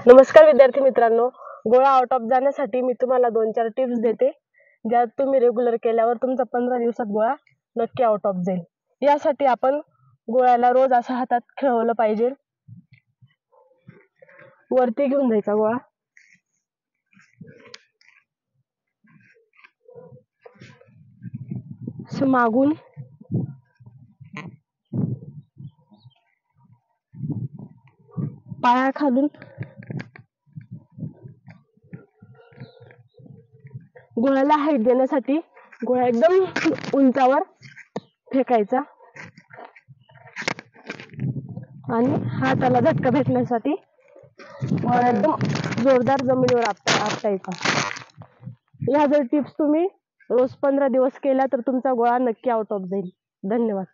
नमस्कार विद्यार्थी मित्रांनो, गोळा आउट ऑफ जाण्यासाठी मी तुम्हाला 2-4 टिप्स देते, ज्या तुम्ही रेग्युलर केल्यावर तुमचा 15 दिवसात गोळा नक्की आउट ऑफ जाईल। यासाठी आपण गोळ्याला रोज असं हातात खेळवलं पाहिजे। वरती घेऊन जायचा गोळा, मागून पायाखालून गोळ्याला हाईट देण्यासाठी गोळा एकदम उंचावर फेकायचा आणि हाताला झटका भेटण्यासाठी गोळा एकदम जोरदार जमिनीवर आपटायचा। या जर टिप्स तुम्ही रोज 15 दिवस केल्या तर तुमचा गोळा नक्की आउट ऑफ जाईल। धन्यवाद।